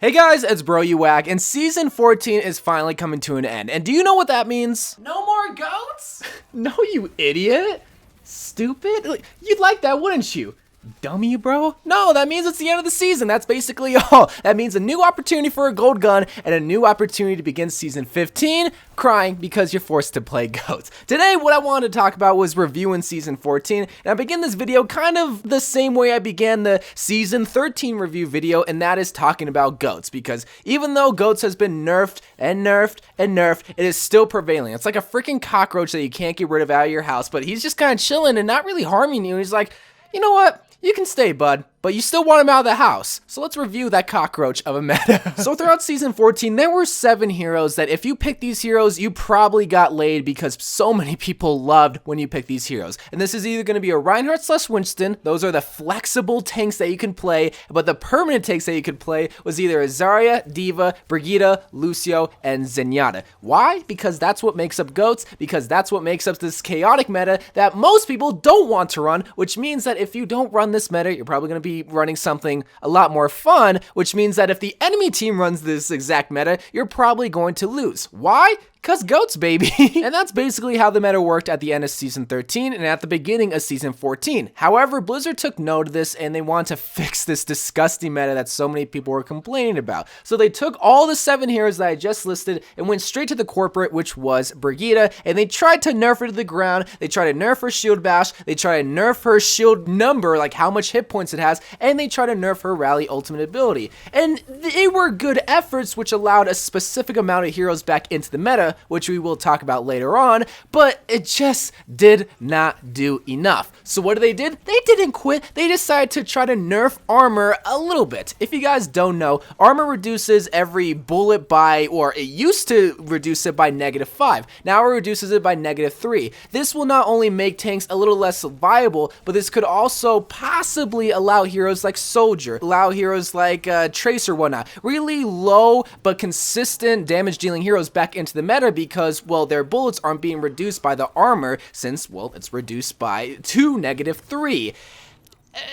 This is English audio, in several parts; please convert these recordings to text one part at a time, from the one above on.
Hey guys, it's Bro You Whack, and Season 14 is finally coming to an end. And do you know what that means? No more goats? No, you idiot. Stupid. You'd like that, wouldn't you? Dummy, bro? No, that means it's the end of the season. That's basically all. That means a new opportunity for a gold gun and a new opportunity to begin Season 15, crying because you're forced to play goats. Today, what I wanted to talk about was reviewing Season 14, and I begin this video kind of the same way I began the Season 13 review video, and that is talking about goats, because even though goats has been nerfed and nerfed and nerfed, it is still prevailing. It's like a freaking cockroach that you can't get rid of out of your house, but he's just kind of chilling and not really harming you. He's like, you know what? You can stay, bud, but you still want him out of the house. So let's review that cockroach of a meta. So throughout Season 14, there were 7 heroes that if you picked these heroes, you probably got laid because so many people loved when you picked these heroes. And this is either going to be a Reinhardt/Winston. Those are the flexible tanks that you can play, but the permanent tanks that you could play was either a Zarya, D.Va, Brigitte, Lucio, and Zenyatta. Why? Because that's what makes up goats, because that's what makes up this chaotic meta that most people don't want to run, which means that if you don't run this meta, you're probably going to be running something a lot more fun, which means that if the enemy team runs this exact meta, you're probably going to lose. Why? Cause goats, baby. And that's basically how the meta worked at the end of Season 13 and at the beginning of Season 14. However, Blizzard took note of this and they wanted to fix this disgusting meta that so many people were complaining about. So they took all the 7 heroes that I just listed and went straight to the corporate, which was Brigitte, and they tried to nerf her to the ground. They tried to nerf her shield bash. They tried to nerf her shield number, like how much hit points it has, and they tried to nerf her rally ultimate ability. And they were good efforts, which allowed a specific amount of heroes back into the meta, which we will talk about later on, but it just did not do enough. So what did? They didn't quit. They decided to try to nerf armor a little bit. If you guys don't know, armor reduces every bullet by, or it used to reduce it by -5. Now it reduces it by -3. This will not only make tanks a little less viable, but this could also possibly allow heroes like Soldier, allow heroes like Tracer, whatnot, really low but consistent damage dealing heroes back into the meta, because, well, their bullets aren't being reduced by the armor since, well, it's reduced by -3.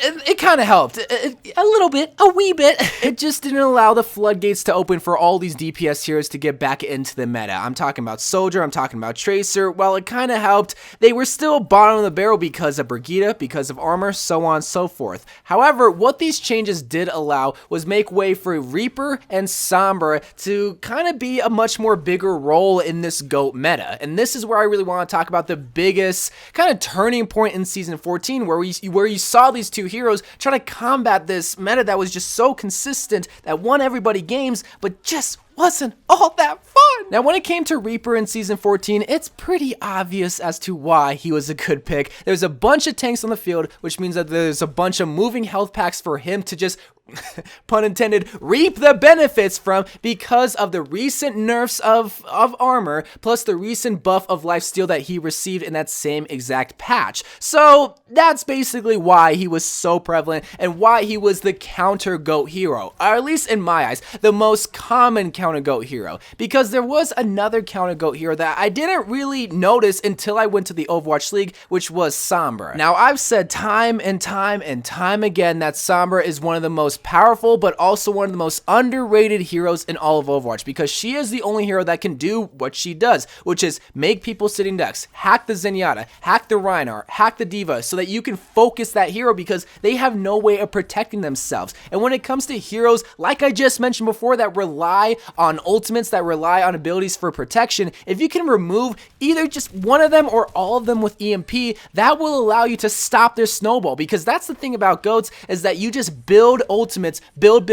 It kind of helped, a little bit, a wee bit. It just didn't allow the floodgates to open for all these DPS heroes to get back into the meta. I'm talking about Soldier, I'm talking about Tracer. While it kind of helped, they were still bottom of the barrel because of Brigitte, because of armor, so on and so forth. However, what these changes did allow was make way for Reaper and Sombra to kind of be a much more bigger role in this GOAT meta. And this is where I really want to talk about the biggest kind of turning point in Season 14, where you saw these 2 heroes try to combat this meta that was just so consistent that won everybody games, but just wasn't all that fun. Now, when it came to Reaper in Season 14, it's pretty obvious as to why he was a good pick. There's a bunch of tanks on the field, which means that there's a bunch of moving health packs for him to just, pun intended, reap the benefits from, because of the recent nerfs of armor, plus the recent buff of lifesteal that he received in that same exact patch. So that's basically why he was so prevalent and why he was the counter GOAT hero, or at least in my eyes, the most common counter GOAT hero, because there was another counter GOAT hero that I didn't really notice until I went to the Overwatch League, which was Sombra. Now, I've said time and time and time again that Sombra is one of the most powerful, but also one of the most underrated heroes in all of Overwatch, because she is the only hero that can do what she does, which is make people sitting ducks, hack the Zenyatta, hack the Reinhardt, hack the D.Va, so that you can focus that hero, because they have no way of protecting themselves. And when it comes to heroes, like I just mentioned before, that rely on ultimates, that rely on abilities for protection, if you can remove either just one of them or all of them with EMP, that will allow you to stop their snowball, because that's the thing about goats, is that you just build ultimates, build,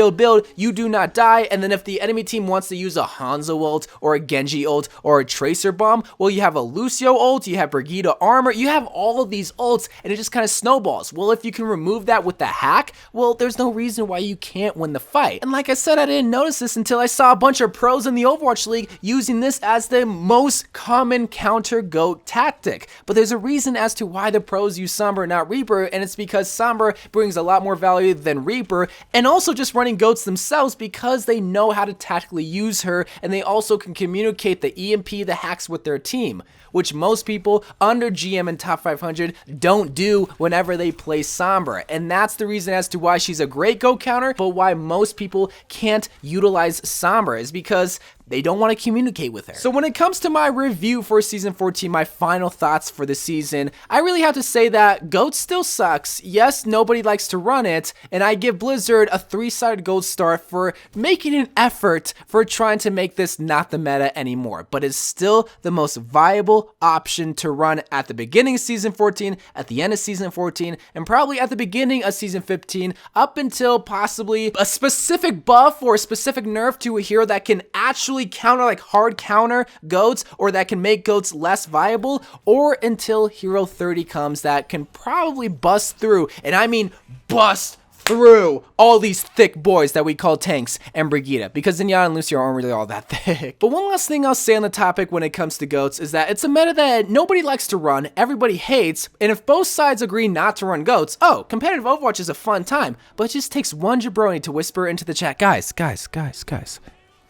you do not die, and then if the enemy team wants to use a Hanzo ult, or a Genji ult, or a Tracer bomb, well, you have a Lucio ult, you have Brigitte armor, you have all of these ults, and it just kind of snowballs. Well, if you can remove that with the hack, well, there's no reason why you can't win the fight. And like I said, I didn't notice this until I saw a bunch of pros in the Overwatch League using this as the most common counter GOAT tactic. But there's a reason as to why the pros use Sombra, not Reaper, and it's because Sombra brings a lot more value than Reaper, and also just running GOATs themselves because they know how to tactically use her, and they also can communicate the EMP, the hacks with their team, which most people under GM and top 500 don't do whenever they play Sombra. And that's the reason as to why she's a great GOAT counter, but why most people can't utilize Sombra is because they don't want to communicate with her. So when it comes to my review for Season 14, my final thoughts for the season, I really have to say that GOAT still sucks. Yes, nobody likes to run it, and I give Blizzard a 3-sided gold star for making an effort for trying to make this not the meta anymore, but it's still the most viable option to run at the beginning of Season 14, at the end of Season 14, and probably at the beginning of Season 15, up until possibly a specific buff or a specific nerf to a hero that can actually counter, like hard counter GOATs, or that can make GOATs less viable, or until Hero 30 comes that can probably bust through, and I mean bust through all these thick boys that we call tanks and Brigitte, because Zenyatta and Lucio aren't really all that thick. But one last thing I'll say on the topic when it comes to GOATs is that it's a meta that nobody likes to run, everybody hates, and if both sides agree not to run GOATs, oh, competitive Overwatch is a fun time, but it just takes one jabroni to whisper into the chat, guys,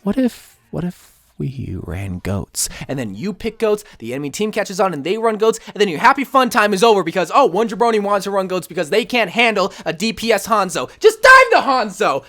what if we ran GOATs? And then you pick GOATs, the enemy team catches on and they run GOATs, and then your happy fun time is over because, oh, one jabroni wants to run GOATs because they can't handle a DPS Hanzo. Just dive the Hanzo!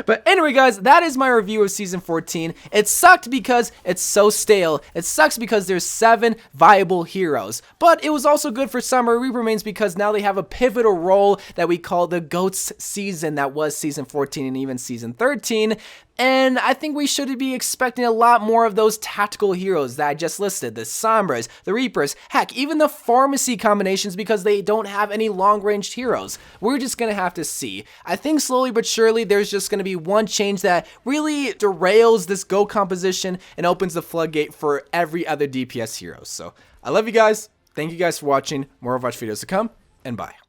But anyway, guys, that is my review of Season 14. It sucked because it's so stale. It sucks because there's 7 viable heroes. But it was also good for Summer Reaper mains because now they have a pivotal role that we call the GOATs season that was Season 14 and even Season 13. And I think we should be expecting a lot more of those tactical heroes that I just listed. The Sombras, the Reapers, heck, even the Pharmacy combinations because they don't have any long-ranged heroes. We're just going to have to see. I think slowly but surely there's just going to be one change that really derails this GOAT composition and opens the floodgate for every other DPS hero. So I love you guys. Thank you guys for watching. More Overwatch videos to come, and bye.